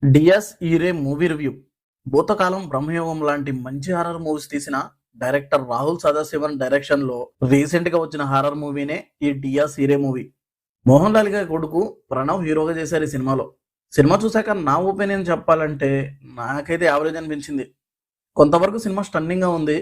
DS ఈరే movie review. భూతకాలం బ్రహ్మయోగం లాంటి మంచి హారర్ మూవీస్ తీసిన డైరెక్టర్ రాహుల్ సదాశివన్ డైరెక్షన్ లో రీసెంట్ గా వచ్చిన హారర్ మూవీనే ఈ డియాస్ ఈరే మూవీ. మోహన్ లాల్ గారి కొడుకు ప్రణవ్ హీరోగా చేశారు ఈ సినిమాలో. సినిమా చూశాక నా ఒపీనియన్ చెప్పాలంటే నాకైతే యావరేజ్ అనిపించింది. కొంతవరకు సినిమా స్టన్నింగ్ గా ఉంది,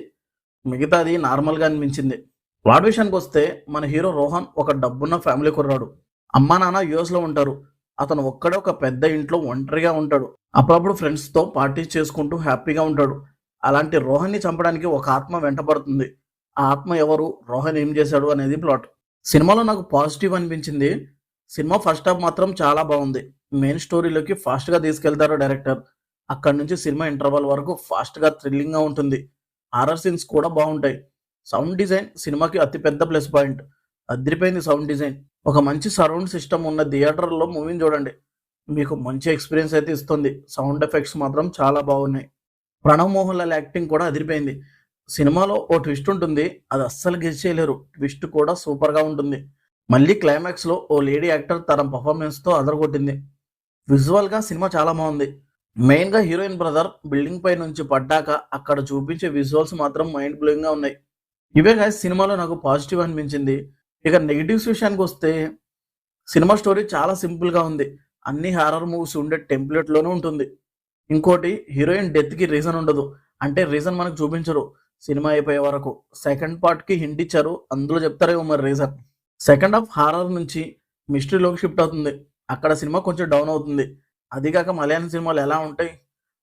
మిగతాది నార్మల్ గా అనిపించింది. ప్లాట్ విషయానికి వస్తే మన హీరో రోహన్ ఒక డబ్బున్న ఫ్యామిలీ కుర్రాడు. అమ్మా నాన్న యుఎస్ లో ఉంటారు. అతను ఒక్కడే ఒక పెద్ద ఇంట్లో ఒంటరిగా ఉంటాడు. అప్పుడప్పుడు ఫ్రెండ్స్ తో పార్టీస్ చేసుకుంటూ హ్యాపీగా ఉంటాడు. అలాంటి రోహన్ని చంపడానికి ఒక ఆత్మ వెంటబడుతుంది. ఆ ఆత్మ ఎవరు, రోహన్ ఏం చేశాడు అనేది ప్లాట్. సినిమాలో నాకు పాజిటివ్ అనిపించింది. సినిమా ఫస్ట్ హాఫ్ మాత్రం చాలా బాగుంది. మెయిన్ స్టోరీలోకి ఫాస్ట్ గా తీసుకెళ్తారు డైరెక్టర్. అక్కడి నుంచి సినిమా ఇంటర్వల్ వరకు ఫాస్ట్ గా థ్రిల్లింగ్ గా ఉంటుంది. హారర్ సీన్స్ కూడా బాగుంటాయి. సౌండ్ డిజైన్ సినిమాకి అతిపెద్ద ప్లస్ పాయింట్. అదిరిపోయింది సౌండ్ డిజైన్. ఒక మంచి సరౌండ్ సిస్టమ్ ఉన్న థియేటర్లో మూవీని చూడండి, మీకు మంచి ఎక్స్పీరియన్స్ అయితే ఇస్తుంది. సౌండ్ ఎఫెక్ట్స్ మాత్రం చాలా బాగున్నాయి. ప్రణవ్ మోహన్ లాల్ యాక్టింగ్ కూడా అదిరిపోయింది. సినిమాలో ఓ ట్విస్ట్ ఉంటుంది, అది అస్సలు గెస్ చేయలేరు. ట్విస్ట్ కూడా సూపర్ గా ఉంటుంది. మళ్ళీ క్లైమాక్స్ లో ఓ లేడీ యాక్టర్ తన పర్ఫార్మెన్స్ తో అదరగొట్టింది. విజువల్ గా సినిమా చాలా బాగుంది. మెయిన్ గా హీరోయిన్ బ్రదర్ బిల్డింగ్ పై నుంచి పడ్డాక అక్కడ చూపించే విజువల్స్ మాత్రం మైండ్ బ్లోయింగ్ గా ఉన్నాయి. ఇవే గాయస్ సినిమాలో నాకు పాజిటివ్ అనిపించింది. ఇక నెగిటివ్స్ విషయానికి వస్తే సినిమా స్టోరీ చాలా సింపుల్ గా ఉంది. అన్ని హారర్ మూవీస్ ఉండే టెంప్లెట్ లోనే ఉంటుంది. ఇంకోటి, హీరోయిన్ డెత్ కి రీజన్ ఉండదు. అంటే రీజన్ మనకు చూపించరు. సినిమా అయిపోయే వరకు సెకండ్ పార్ట్ కి హింట్ ఇచ్చారు, అందులో చెప్తారేమో మరి రీజన్. సెకండ్ హాఫ్ హారర్ నుంచి మిస్టరీలోకి షిఫ్ట్ అవుతుంది. అక్కడ సినిమా కొంచెం డౌన్ అవుతుంది. అదిగాక మలయాళం సినిమాలు ఎలా ఉంటాయి,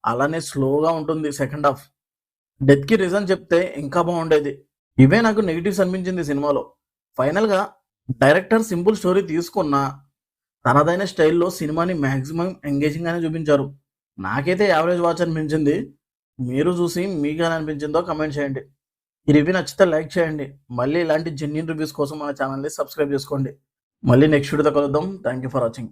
అలానే స్లోగా ఉంటుంది సెకండ్ హాఫ్. డెత్ కి రీజన్ చెప్తే ఇంకా బాగుండేది. ఇవే నాకు నెగిటివ్స్ అనిపించింది సినిమాలో. ఫైనల్ గా డైరెక్టర్ సింపుల్ స్టోరీ తీసుకున్న తనదైన స్టైల్లో సినిమాని మాక్సిమం ఎంగేజింగ్ గానే చూపించారు. నాకైతే యావరేజ్ వాచ్ అనిపించింది. మీరు చూసి మీకు ఎలా అనిపించిందో కమెంట్ చేయండి. ఈ రివ్యూ నచ్చితే లైక్ చేయండి. మళ్ళీ ఇలాంటి జెన్యూన్ రివ్యూస్ కోసం మన ఛానల్ని సబ్స్క్రైబ్ చేసుకోండి. మళ్ళీ నెక్స్ట్ వీడియోతో కలుద్దాం. Thank you for watching.